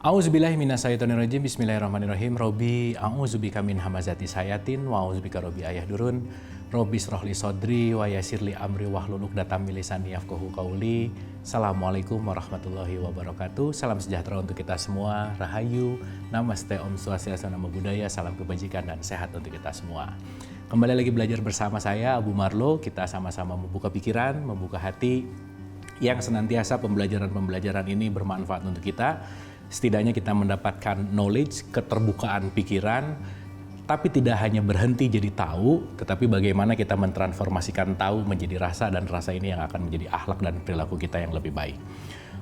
A'udzubillahi minasyaitonirrajim. Bismillahirrahmanirrahim. Robbi a'udzubika min hamazati sayatin wa a'udzubika robbi ayahdurun. Robbi shrahli sodri wa yassirli amri wahlul 'uqdatam min lisani yafqahu qauli. Assalamualaikum warahmatullahi wabarakatuh. Salam sejahtera untuk kita semua. Rahayu, namaste, om swastiastu, namo buddhaya, salam kebajikan dan sehat untuk kita semua. Kembali lagi belajar bersama saya Abu Marlo. Kita sama-sama membuka pikiran, membuka hati, yang senantiasa pembelajaran-pembelajaran ini bermanfaat untuk kita. Setidaknya kita mendapatkan knowledge, keterbukaan pikiran, tapi tidak hanya berhenti jadi tahu, tetapi bagaimana kita mentransformasikan tahu menjadi rasa, dan rasa ini yang akan menjadi akhlak dan perilaku kita yang lebih baik.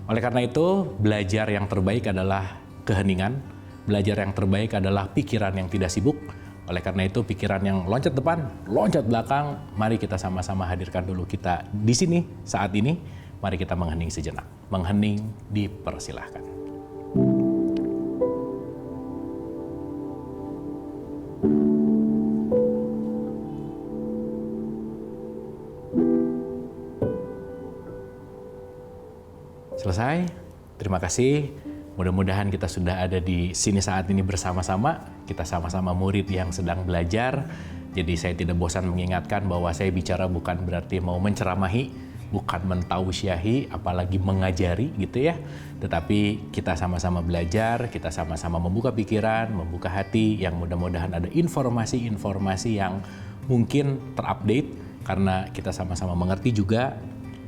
Oleh karena itu, belajar yang terbaik adalah keheningan, belajar yang terbaik adalah pikiran yang tidak sibuk. Oleh karena itu, pikiran yang loncat depan, loncat belakang, mari kita sama-sama hadirkan dulu kita di sini, saat ini. Mari kita menghening sejenak. Menghening dipersilahkan. Selesai, terima kasih. Mudah-mudahan kita sudah ada di sini saat ini bersama-sama. Kita sama-sama murid yang sedang belajar. Jadi saya tidak bosan mengingatkan bahwa saya bicara bukan berarti mau menceramahi, bukan mentausiahi, apalagi mengajari gitu ya. Tetapi kita sama-sama belajar, kita sama-sama membuka pikiran, membuka hati, yang mudah-mudahan ada informasi-informasi yang mungkin terupdate, karena kita sama-sama mengerti juga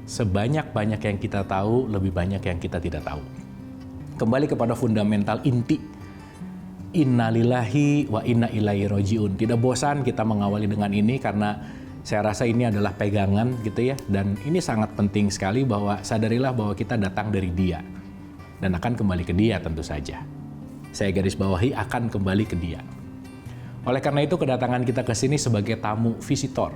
sebanyak-banyak yang kita tahu, lebih banyak yang kita tidak tahu. Kembali kepada fundamental inti, innalillahi wa inna ilaihi rojiun. Tidak bosan kita mengawali dengan ini, karena saya rasa ini adalah pegangan gitu ya, dan ini sangat penting sekali bahwa sadarilah bahwa kita datang dari Dia dan akan kembali ke Dia tentu saja. Saya garis bawahi akan kembali ke Dia. Oleh karena itu, kedatangan kita ke sini sebagai tamu visitor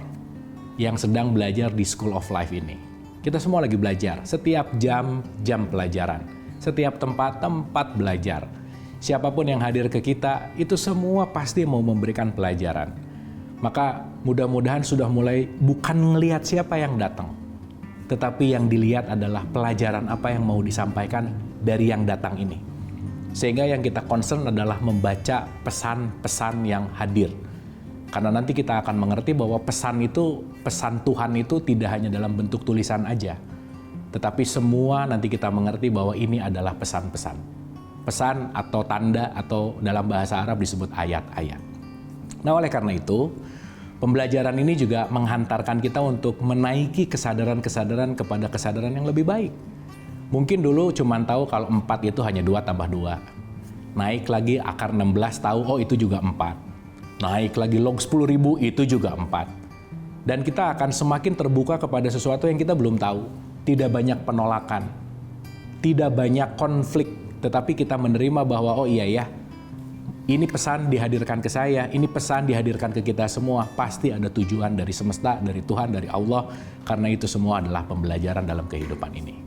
yang sedang belajar di School of Life ini. Kita semua lagi belajar, setiap jam pelajaran, setiap tempat belajar. Siapapun yang hadir ke kita, itu semua pasti mau memberikan pelajaran. Maka mudah-mudahan sudah mulai bukan ngelihat siapa yang datang, tetapi yang dilihat adalah pelajaran apa yang mau disampaikan dari yang datang ini. Sehingga yang kita concern adalah membaca pesan-pesan yang hadir. Karena nanti kita akan mengerti bahwa pesan Tuhan itu tidak hanya dalam bentuk tulisan aja, tetapi semua nanti kita mengerti bahwa ini adalah pesan-pesan. Pesan atau tanda, atau dalam bahasa Arab disebut ayat-ayat. Nah, oleh karena itu, pembelajaran ini juga menghantarkan kita untuk menaiki kesadaran-kesadaran kepada kesadaran yang lebih baik. Mungkin dulu cuma tahu kalau 4 itu hanya 2 tambah 2. Naik lagi akar 16 tahu, oh itu juga 4. Naik lagi log 10.000, itu juga 4. Dan kita akan semakin terbuka kepada sesuatu yang kita belum tahu. Tidak banyak penolakan, tidak banyak konflik, tetapi kita menerima bahwa oh iya ya, ini pesan dihadirkan ke saya, ini pesan dihadirkan ke kita semua. Pasti ada tujuan dari semesta, dari Tuhan, dari Allah. Karena itu semua adalah pembelajaran dalam kehidupan ini.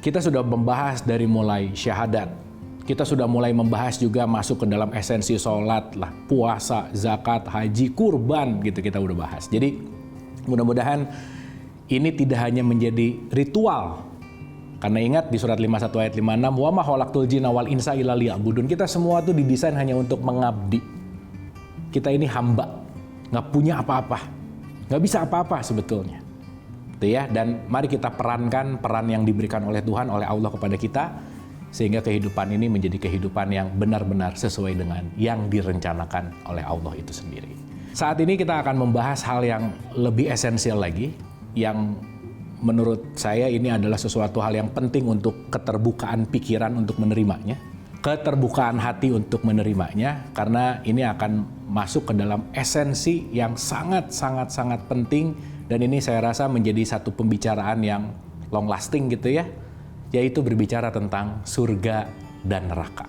Kita sudah membahas dari mulai syahadat. Kita sudah mulai membahas juga masuk ke dalam esensi sholat, lah, puasa, zakat, haji, kurban, gitu kita udah bahas. Jadi mudah-mudahan ini tidak hanya menjadi ritual. Karena ingat di surat 51 ayat 56, wa ma khalaqtul jinna wal insa illa liya'budun. Kita semua tuh didesain hanya untuk mengabdi. Kita ini hamba, nggak punya apa-apa, nggak bisa apa-apa sebetulnya. Itu ya. Dan mari kita perankan peran yang diberikan oleh Tuhan, oleh Allah kepada kita, sehingga kehidupan ini menjadi kehidupan yang benar-benar sesuai dengan yang direncanakan oleh Allah itu sendiri. Saat ini kita akan membahas hal yang lebih esensial lagi, yang menurut saya ini adalah sesuatu hal yang penting untuk keterbukaan pikiran untuk menerimanya, keterbukaan hati untuk menerimanya, karena ini akan masuk ke dalam esensi yang sangat penting, dan ini saya rasa menjadi satu pembicaraan yang long lasting gitu ya, yaitu berbicara tentang surga dan neraka.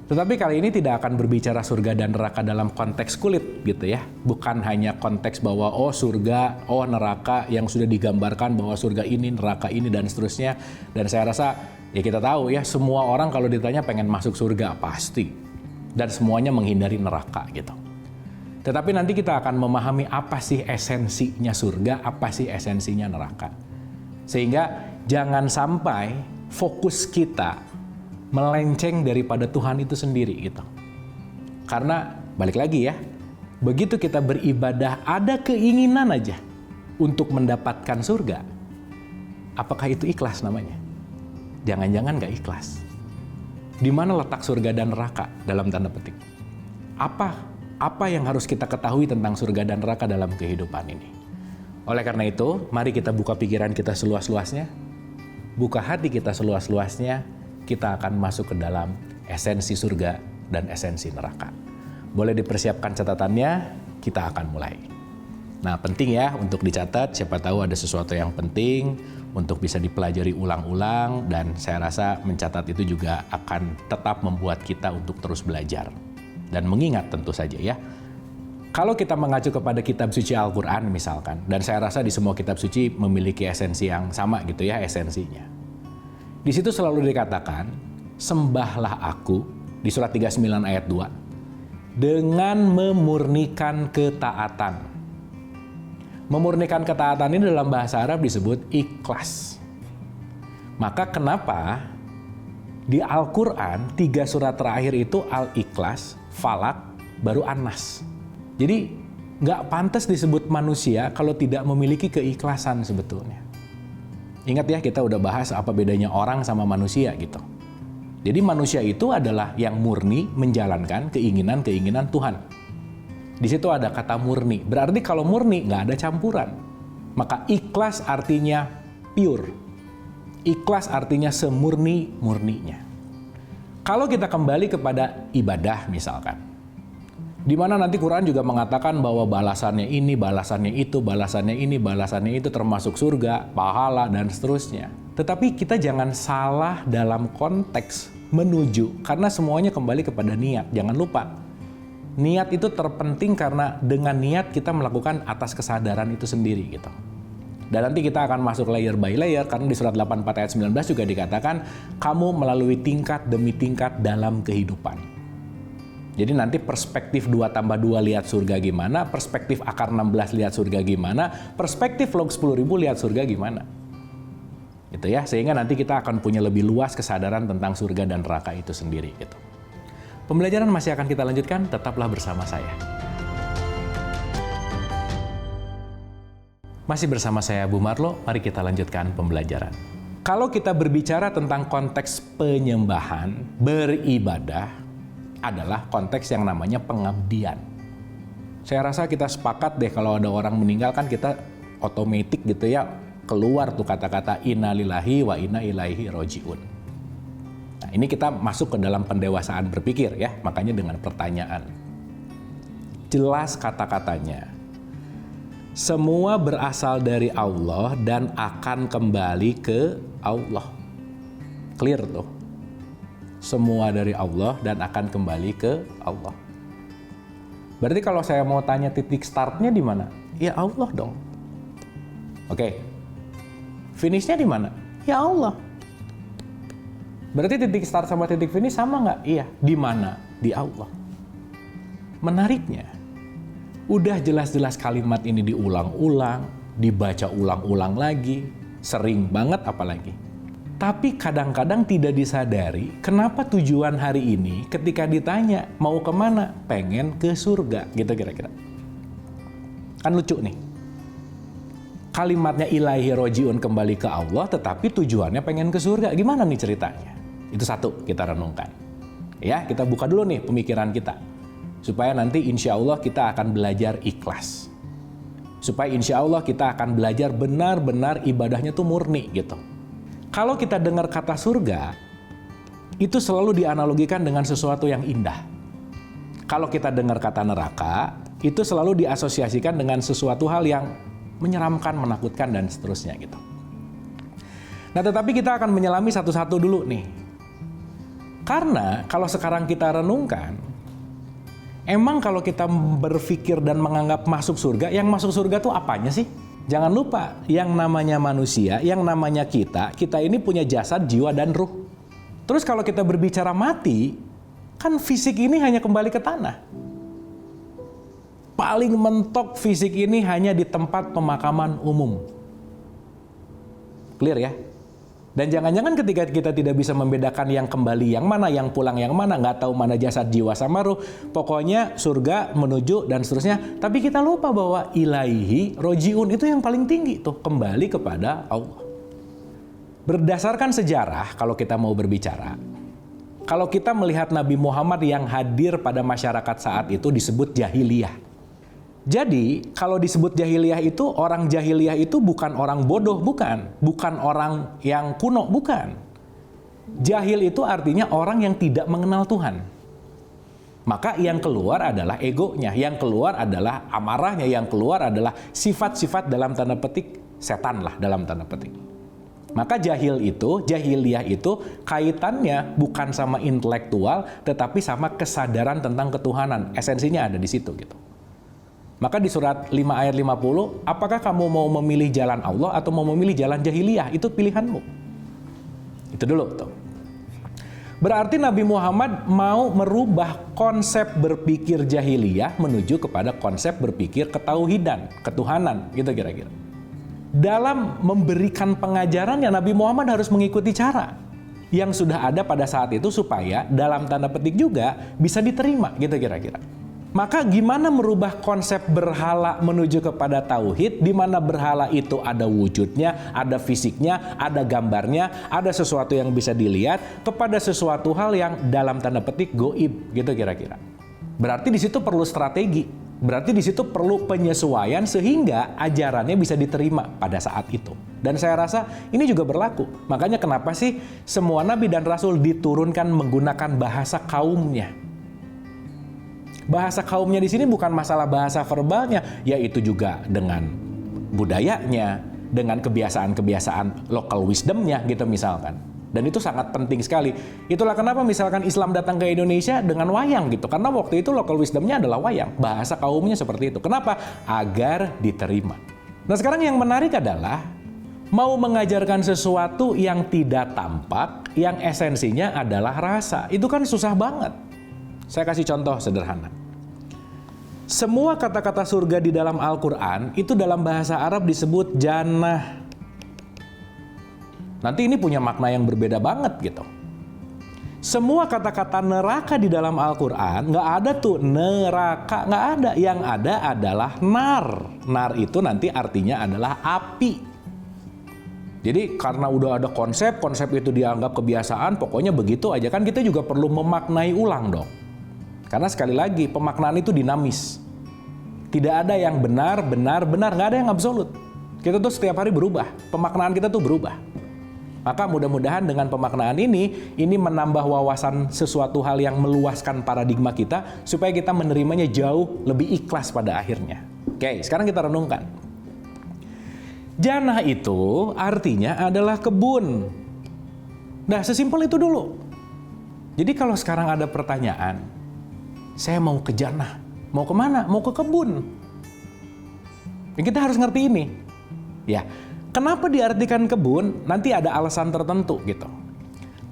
Tetapi kali ini tidak akan berbicara surga dan neraka dalam konteks kulit gitu ya. Bukan hanya konteks bahwa oh surga, oh neraka, yang sudah digambarkan bahwa surga ini, neraka ini, dan seterusnya. Dan saya rasa ya kita tahu ya, semua orang kalau ditanya pengen masuk surga pasti. Dan semuanya menghindari neraka gitu. Tetapi nanti kita akan memahami apa sih esensinya surga, apa sih esensinya neraka. Sehingga jangan sampai fokus kita melenceng daripada Tuhan itu sendiri gitu. Karena balik lagi ya, begitu kita beribadah ada keinginan aja untuk mendapatkan surga, apakah itu ikhlas namanya? Jangan-jangan nggak ikhlas. Di mana letak surga dan neraka dalam tanda petik? Apa yang harus kita ketahui tentang surga dan neraka dalam kehidupan ini? Oleh karena itu, mari kita buka pikiran kita seluas-luasnya, buka hati kita seluas-luasnya, kita akan masuk ke dalam esensi surga dan esensi neraka. Boleh dipersiapkan catatannya, kita akan mulai. Nah, penting ya untuk dicatat, siapa tahu ada sesuatu yang penting untuk bisa dipelajari ulang-ulang, dan saya rasa mencatat itu juga akan tetap membuat kita untuk terus belajar. Dan mengingat tentu saja ya, kalau kita mengacu kepada kitab suci Al-Quran misalkan, dan saya rasa di semua kitab suci memiliki esensi yang sama gitu ya, esensinya. Di situ selalu dikatakan, sembahlah aku, di surat 39 ayat 2, dengan memurnikan ketaatan. Memurnikan ketaatan ini dalam bahasa Arab disebut ikhlas. Maka kenapa di Al-Quran 3 surat terakhir itu Al-Ikhlas, Falak, baru An-Nas. Jadi nggak pantas disebut manusia kalau tidak memiliki keikhlasan sebetulnya. Ingat ya, kita udah bahas apa bedanya orang sama manusia gitu. Jadi manusia itu adalah yang murni menjalankan keinginan-keinginan Tuhan. Di situ ada kata murni. Berarti kalau murni nggak ada campuran. Maka ikhlas artinya pure. Ikhlas artinya semurni-murninya. Kalau kita kembali kepada ibadah misalkan, di mana nanti Quran juga mengatakan bahwa balasannya ini, balasannya itu, balasannya ini, balasannya itu, termasuk surga, pahala, dan seterusnya. Tetapi kita jangan salah dalam konteks menuju, karena semuanya kembali kepada niat. Jangan lupa, niat itu terpenting karena dengan niat kita melakukan atas kesadaran itu sendiri gitu. Dan nanti kita akan masuk layer by layer, karena di surat 84 ayat 19 juga dikatakan, kamu melalui tingkat demi tingkat dalam kehidupan. Jadi nanti perspektif 2 tambah 2 lihat surga gimana, perspektif akar 16 lihat surga gimana, perspektif log 10.000 lihat surga gimana. Gitu ya, sehingga nanti kita akan punya lebih luas kesadaran tentang surga dan neraka itu sendiri gitu. Pembelajaran masih akan kita lanjutkan, tetaplah bersama saya. Masih bersama saya Bu Marlo, mari kita lanjutkan pembelajaran. Kalau kita berbicara tentang konteks penyembahan, beribadah, adalah konteks yang namanya pengabdian. Saya rasa kita sepakat deh kalau ada orang meninggal kan kita otomatis gitu ya keluar tuh kata-kata inna lillahi wa inna ilaihi roji'un. Nah, ini kita masuk ke dalam pendewasaan berpikir ya, makanya dengan pertanyaan. Jelas kata-katanya. Semua berasal dari Allah dan akan kembali ke Allah. Clear tuh. Semua dari Allah dan akan kembali ke Allah. Berarti kalau saya mau tanya titik startnya di mana? Ya Allah dong. Oke. Finishnya di mana? Ya Allah. Berarti titik start sama titik finish sama nggak? Iya. Di mana? Di Allah. Menariknya, udah jelas-jelas kalimat ini diulang-ulang, dibaca ulang-ulang lagi, sering banget apalagi. Tapi kadang-kadang tidak disadari kenapa tujuan hari ini ketika ditanya mau kemana, pengen ke surga gitu kira-kira. Kan lucu nih. Kalimatnya ilaihi roji'un kembali ke Allah, tetapi tujuannya pengen ke surga. Gimana nih ceritanya? Itu satu kita renungkan. Ya, kita buka dulu nih pemikiran kita. Supaya nanti insya Allah kita akan belajar ikhlas. Supaya insya Allah kita akan belajar benar-benar ibadahnya tuh murni gitu. Kalau kita dengar kata surga, itu selalu dianalogikan dengan sesuatu yang indah. Kalau kita dengar kata neraka, itu selalu diasosiasikan dengan sesuatu hal yang menyeramkan, menakutkan, dan seterusnya gitu. Nah, tetapi kita akan menyelami satu-satu dulu nih. Karena kalau sekarang kita renungkan, emang kalau kita berpikir dan menganggap masuk surga, yang masuk surga tuh apanya sih? Jangan lupa, yang namanya manusia, yang namanya kita ini punya jasad, jiwa, dan ruh. Terus kalau kita berbicara mati, kan fisik ini hanya kembali ke tanah. Paling mentok fisik ini hanya di tempat pemakaman umum. Clear ya? Dan jangan-jangan ketika kita tidak bisa membedakan yang kembali yang mana, yang pulang yang mana, nggak tahu mana jasad, jiwa sama ruh, pokoknya surga menuju dan seterusnya. Tapi kita lupa bahwa ilaihi rojiun itu yang paling tinggi tuh, kembali kepada Allah. Berdasarkan sejarah, kalau kita mau berbicara, kalau kita melihat Nabi Muhammad yang hadir pada masyarakat saat itu disebut jahiliyah. Jadi, kalau disebut jahiliyah itu, orang jahiliyah itu bukan orang bodoh, bukan orang yang kuno, bukan. Jahil itu artinya orang yang tidak mengenal Tuhan. Maka yang keluar adalah egonya, yang keluar adalah amarahnya, yang keluar adalah sifat-sifat dalam tanda petik setan lah, dalam tanda petik. Maka jahiliyah itu kaitannya bukan sama intelektual, tetapi sama kesadaran tentang ketuhanan. Esensinya ada di situ gitu. Maka di surat 5 ayat 50, apakah kamu mau memilih jalan Allah atau mau memilih jalan jahiliyah? Itu pilihanmu. Itu dulu tuh. Berarti Nabi Muhammad mau merubah konsep berpikir jahiliyah menuju kepada konsep berpikir ketauhidan, ketuhanan, gitu kira-kira. Dalam memberikan pengajaran ya Nabi Muhammad harus mengikuti cara yang sudah ada pada saat itu supaya dalam tanda petik juga bisa diterima, gitu kira-kira. Maka gimana merubah konsep berhala menuju kepada tauhid, di mana berhala itu ada wujudnya, ada fisiknya, ada gambarnya, ada sesuatu yang bisa dilihat, kepada sesuatu hal yang dalam tanda petik goib, gitu kira-kira. Berarti di situ perlu strategi, berarti di situ perlu penyesuaian sehingga ajarannya bisa diterima pada saat itu. Dan saya rasa ini juga berlaku. Makanya kenapa sih semua nabi dan rasul diturunkan menggunakan bahasa kaumnya? Bahasa kaumnya di sini bukan masalah bahasa verbalnya, yaitu juga dengan budayanya, dengan kebiasaan-kebiasaan local wisdomnya gitu misalkan. Dan itu sangat penting sekali. Itulah kenapa misalkan Islam datang ke Indonesia dengan wayang gitu. Karena waktu itu local wisdomnya adalah wayang. Bahasa kaumnya seperti itu. Kenapa? Agar diterima. Nah sekarang yang menarik adalah mau mengajarkan sesuatu yang tidak tampak, yang esensinya adalah rasa. Itu kan susah banget. Saya kasih contoh sederhana. Semua kata-kata surga di dalam Al-Quran itu dalam bahasa Arab disebut jannah. Nanti ini punya makna yang berbeda banget gitu. Semua kata-kata neraka di dalam Al-Quran nggak ada tuh neraka, nggak ada. Yang ada adalah nar. Nar itu nanti artinya adalah api. Jadi karena udah ada konsep itu dianggap kebiasaan, pokoknya begitu aja kan kita juga perlu memaknai ulang dong. Karena sekali lagi, pemaknaan itu dinamis. Tidak ada yang benar, nggak ada yang absolut. Kita tuh setiap hari berubah, pemaknaan kita tuh berubah. Maka mudah-mudahan dengan pemaknaan ini menambah wawasan sesuatu hal yang meluaskan paradigma kita, supaya kita menerimanya jauh lebih ikhlas pada akhirnya. Oke, sekarang kita renungkan. Jannah itu artinya adalah kebun. Nah, sesimpel itu dulu. Jadi kalau sekarang ada pertanyaan, saya mau ke jannah. Mau kemana? Mau ke kebun. Dan kita harus ngerti ini. Ya, kenapa diartikan kebun? Nanti ada alasan tertentu gitu.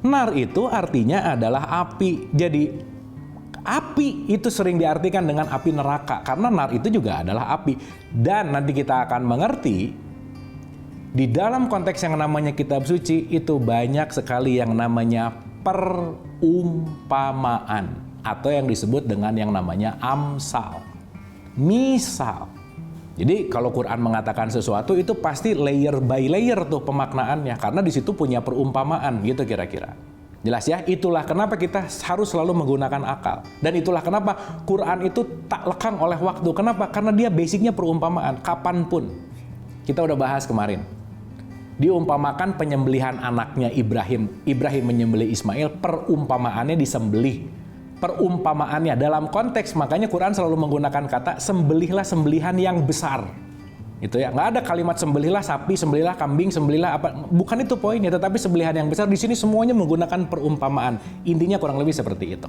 Nar itu artinya adalah api. Jadi api itu sering diartikan dengan api neraka. Karena nar itu juga adalah api. Dan nanti kita akan mengerti di dalam konteks yang namanya kitab suci itu banyak sekali yang namanya perumpamaan. Atau yang disebut dengan yang namanya amsal. Misal. Jadi kalau Quran mengatakan sesuatu itu pasti layer by layer tuh pemaknaannya. Karena di situ punya perumpamaan gitu kira-kira. Jelas ya? Itulah kenapa kita harus selalu menggunakan akal. Dan itulah kenapa Quran itu tak lekang oleh waktu. Kenapa? Karena dia basicnya perumpamaan. Kapanpun. Kita udah bahas kemarin. Diumpamakan penyembelihan anaknya Ibrahim. Ibrahim menyembelih Ismail, perumpamaannya disembelih. Perumpamaannya dalam konteks, makanya Quran selalu menggunakan kata sembelihlah sembelihan yang besar. Itu ya, nggak ada kalimat sembelihlah sapi, sembelihlah kambing, sembelihlah apa. Bukan itu poinnya, tetapi sembelihan yang besar di sini semuanya menggunakan perumpamaan. Intinya kurang lebih seperti itu.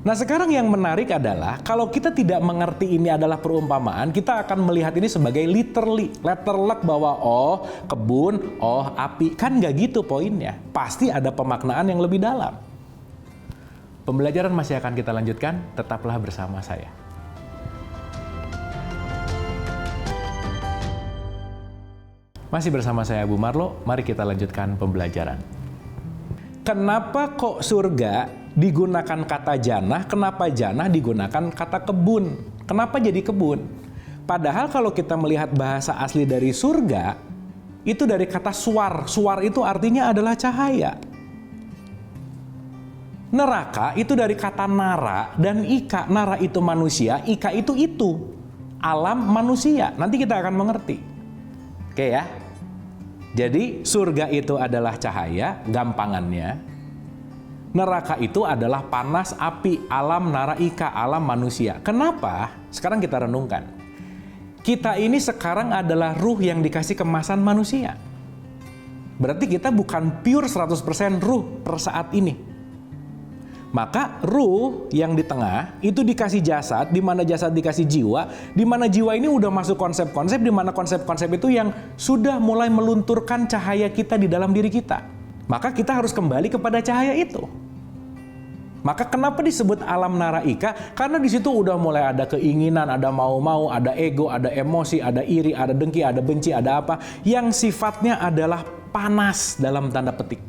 Nah sekarang yang menarik adalah kalau kita tidak mengerti ini adalah perumpamaan, kita akan melihat ini sebagai literally, letterlek bahwa oh kebun, oh api. Kan nggak gitu poinnya. Pasti ada pemaknaan yang lebih dalam. Pembelajaran masih akan kita lanjutkan, tetaplah bersama saya. Masih bersama saya Bu Marlo, mari kita lanjutkan pembelajaran. Kenapa kok surga digunakan kata jannah, kenapa jannah digunakan kata kebun? Kenapa jadi kebun? Padahal kalau kita melihat bahasa asli dari surga, itu dari kata suar. Suar itu artinya adalah cahaya. Neraka itu dari kata nara dan ika. Nara itu manusia, ika itu alam manusia. Nanti kita akan mengerti. Oke ya. Jadi surga itu adalah cahaya, gampangannya. Neraka itu adalah panas, api, alam nara ika, alam manusia. Kenapa? Sekarang kita renungkan. Kita ini sekarang adalah ruh yang dikasih kemasan manusia. Berarti kita bukan pure 100% ruh per saat ini. Maka ruh yang di tengah itu dikasih jasad, di mana jasad dikasih jiwa, di mana jiwa ini udah masuk konsep-konsep, di mana konsep-konsep itu yang sudah mulai melunturkan cahaya kita di dalam diri kita. Maka kita harus kembali kepada cahaya itu. Maka kenapa disebut alam naraika? Karena di situ udah mulai ada keinginan, ada mau-mau, ada ego, ada emosi, ada iri, ada dengki, ada benci, ada apa yang sifatnya adalah panas dalam tanda petik.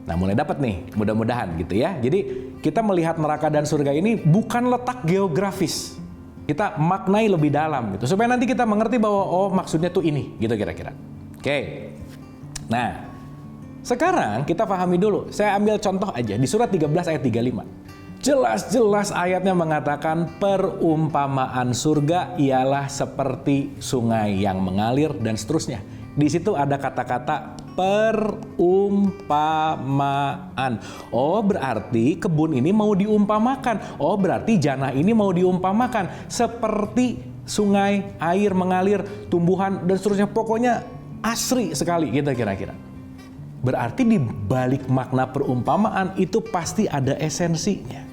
Nah, mulai dapat nih, mudah-mudahan gitu ya. Jadi kita melihat neraka dan surga ini bukan letak geografis. Kita maknai lebih dalam gitu. Supaya nanti kita mengerti bahwa oh maksudnya tuh ini gitu kira-kira. Oke. Nah, sekarang kita pahami dulu. Saya ambil contoh aja di surat 13 ayat 35. Jelas-jelas ayatnya mengatakan perumpamaan surga ialah seperti sungai yang mengalir dan seterusnya. Di situ ada kata-kata perumpamaan. Oh, berarti kebun ini mau diumpamakan. Oh, berarti jannah ini mau diumpamakan. Seperti sungai, air mengalir, tumbuhan, dan seterusnya. Pokoknya asri sekali gitu kira-kira. Berarti di balik makna perumpamaan itu pasti ada esensinya.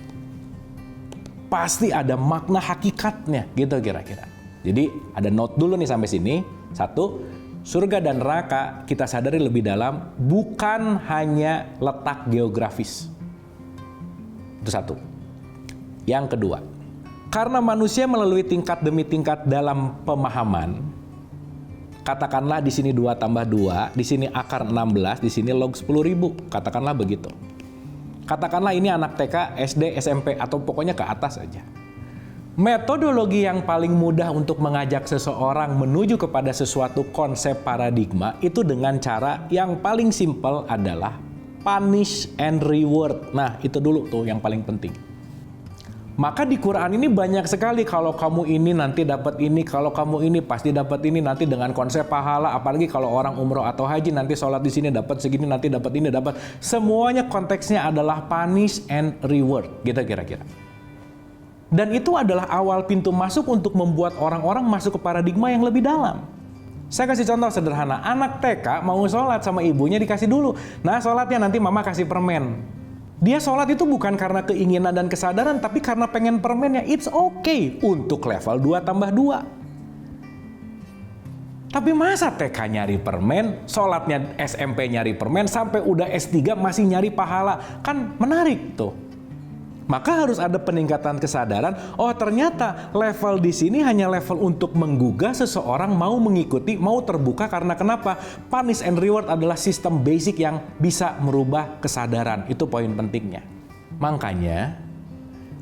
Pasti ada makna hakikatnya gitu kira-kira. Jadi ada note dulu nih sampai sini. Satu, surga dan neraka kita sadari lebih dalam bukan hanya letak geografis. Itu satu. Yang kedua, karena manusia melalui tingkat demi tingkat dalam pemahaman, katakanlah di sini 2 tambah 2, di sini akar 16, di sini log 10.000, katakanlah begitu. Katakanlah ini anak TK, SD, SMP, atau pokoknya ke atas aja. Metodologi yang paling mudah untuk mengajak seseorang menuju kepada sesuatu konsep paradigma itu dengan cara yang paling simpel adalah punish and reward. Nah, itu dulu tuh yang paling penting. Maka di Quran ini banyak sekali kalau kamu ini nanti dapat ini, kalau kamu ini pasti dapat ini nanti dengan konsep pahala, apalagi kalau orang umroh atau haji nanti sholat di sini dapat segini, nanti dapat ini dapat. Semuanya konteksnya adalah punish and reward, gitu kira-kira. Dan itu adalah awal pintu masuk untuk membuat orang-orang masuk ke paradigma yang lebih dalam. Saya kasih contoh sederhana, anak TK mau sholat sama ibunya dikasih dulu. Nah sholatnya nanti mama kasih permen. Dia sholat itu bukan karena keinginan dan kesadaran, tapi karena pengen permennya. It's okay untuk level 2 tambah 2. Tapi masa TK nyari permen, sholatnya SMP nyari permen, sampai udah S3 masih nyari pahala. Kan menarik tuh. Maka harus ada peningkatan kesadaran. Oh ternyata level di sini hanya level untuk menggugah seseorang mau mengikuti, mau terbuka karena kenapa? Punish and reward adalah sistem basic yang bisa merubah kesadaran. Itu poin pentingnya. Makanya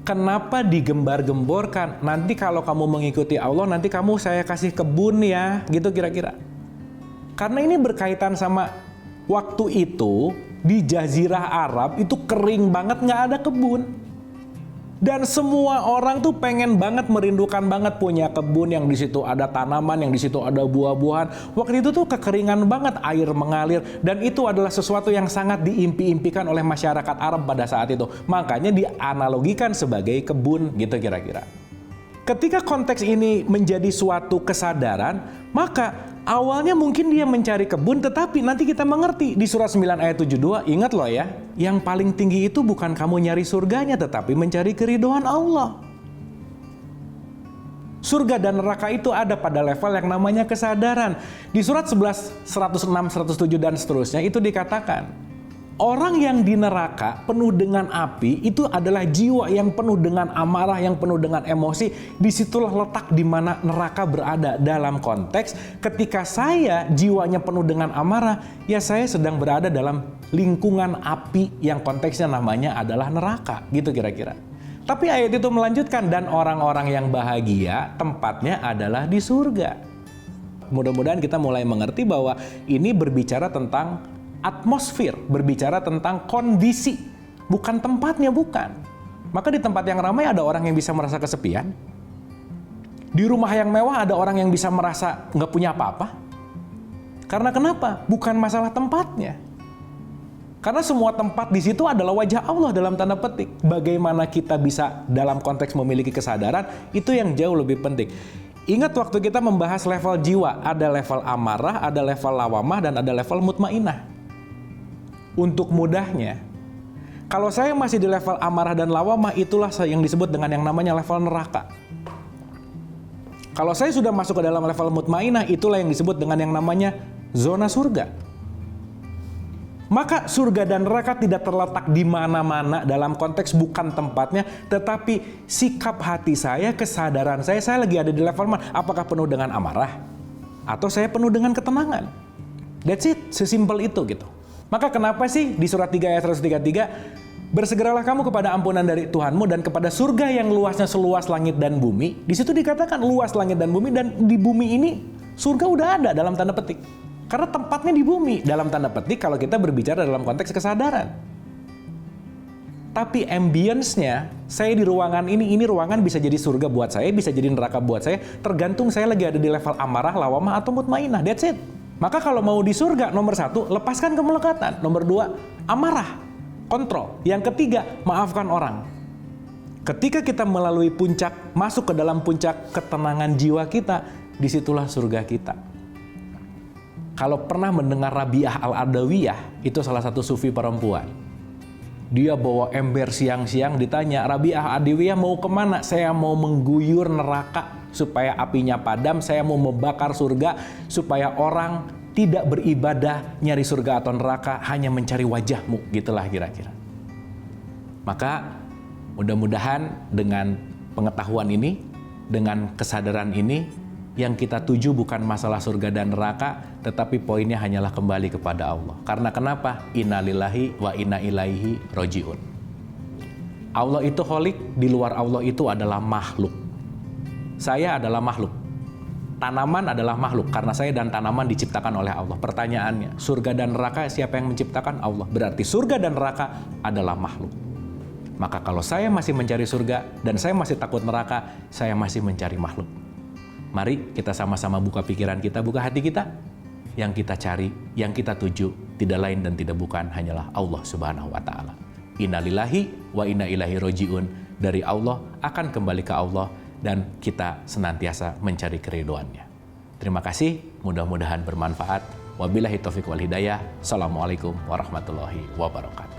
kenapa digembar-gemborkan? Nanti kalau kamu mengikuti Allah, nanti kamu saya kasih kebun ya, gitu kira-kira. Karena ini berkaitan sama waktu itu di Jazirah Arab itu kering banget, nggak ada kebun. Dan semua orang tuh pengen banget, merindukan banget punya kebun yang di situ ada tanaman, yang di situ ada buah-buahan. Waktu itu tuh kekeringan banget, air mengalir, dan itu adalah sesuatu yang sangat diimpi-impikan oleh masyarakat Arab pada saat itu. Makanya dianalogikan sebagai kebun gitu kira-kira. Ketika konteks ini menjadi suatu kesadaran, maka awalnya mungkin dia mencari kebun, tetapi nanti kita mengerti di surat 9 ayat 72, ingat loh ya, yang paling tinggi itu bukan kamu nyari surganya, tetapi mencari keridhaan Allah. Surga dan neraka itu ada pada level yang namanya kesadaran. Di surat 11, 106, 107 dan seterusnya itu dikatakan, Orang yang di neraka penuh dengan api itu adalah jiwa yang penuh dengan amarah, yang penuh dengan emosi. Disitulah letak di mana neraka berada. Dalam konteks ketika saya jiwanya penuh dengan amarah, ya saya sedang berada dalam lingkungan api yang konteksnya namanya adalah neraka, gitu kira-kira. Tapi ayat itu melanjutkan, dan orang-orang yang bahagia tempatnya adalah di surga. Mudah-mudahan kita mulai mengerti bahwa ini berbicara tentang atmosfer, berbicara tentang kondisi, bukan tempatnya, bukan. Maka di tempat yang ramai ada orang yang bisa merasa kesepian. Di rumah yang mewah ada orang yang bisa merasa nggak punya apa-apa. Karena kenapa? Bukan masalah tempatnya. Karena semua tempat di situ adalah wajah Allah dalam tanda petik. Bagaimana kita bisa dalam konteks memiliki kesadaran, itu yang jauh lebih penting. Ingat waktu kita membahas level jiwa, ada level amarah, ada level lawamah, dan ada level mutmainah. Untuk mudahnya, kalau saya masih di level amarah dan lawamah, itulah yang disebut dengan yang namanya level neraka. Kalau saya sudah masuk ke dalam level mutmainah, itulah yang disebut dengan yang namanya zona surga. Maka surga dan neraka tidak terletak di mana-mana dalam konteks bukan tempatnya, tetapi sikap hati saya, kesadaran saya lagi ada di level mana? Apakah penuh dengan amarah? Atau saya penuh dengan ketenangan? That's it, sesimpel itu gitu. Maka kenapa sih di surat 3 ayat 133, bersegeralah kamu kepada ampunan dari Tuhanmu dan kepada surga yang luasnya seluas langit dan bumi. Di situ dikatakan luas langit dan bumi, dan di bumi ini surga udah ada dalam tanda petik. Karena tempatnya di bumi dalam tanda petik kalau kita berbicara dalam konteks kesadaran. Tapi ambience-nya, saya di ruangan ini ruangan bisa jadi surga buat saya, bisa jadi neraka buat saya, tergantung saya lagi ada di level amarah, lawamah, atau mutmainah. That's it. Maka kalau mau di surga, nomor 1, lepaskan kemelekatan. Nomor 2, amarah, kontrol. Yang ketiga, maafkan orang. Ketika kita melalui puncak, masuk ke dalam puncak ketenangan jiwa kita, disitulah surga kita. Kalau pernah mendengar Rabi'ah Al-Adawiyah, itu salah satu sufi perempuan. Dia bawa ember siang-siang, ditanya, Rabi'ah Al-Adawiyah mau kemana? Saya mau mengguyur neraka supaya apinya padam, saya mau membakar surga supaya orang tidak beribadah nyari surga atau neraka, hanya mencari wajahmu, gitulah kira-kira. Maka mudah-mudahan dengan pengetahuan ini, dengan kesadaran ini, yang kita tuju bukan masalah surga dan neraka, tetapi poinnya hanyalah kembali kepada Allah. Karena kenapa? Inna lillahi wa inna ilaihi roji'un. Allah itu kholik, di luar Allah itu adalah makhluk. Saya adalah makhluk. Tanaman adalah makhluk, karena saya dan tanaman diciptakan oleh Allah. Pertanyaannya, surga dan neraka siapa yang menciptakan? Allah. Berarti surga dan neraka adalah makhluk. Maka kalau saya masih mencari surga dan saya masih takut neraka, saya masih mencari makhluk. Mari kita sama-sama buka pikiran kita, buka hati kita. Yang kita cari, yang kita tuju, tidak lain dan tidak bukan hanyalah Allah Subhanahu wa Ta'ala. Inna lillahi wa inna ilaihi roji'un. Dari Allah akan kembali ke Allah, dan kita senantiasa mencari keriduannya. Terima kasih, mudah-mudahan bermanfaat. Wabillahi taufiq wal hidayah. Assalamualaikum warahmatullahi wabarakatuh.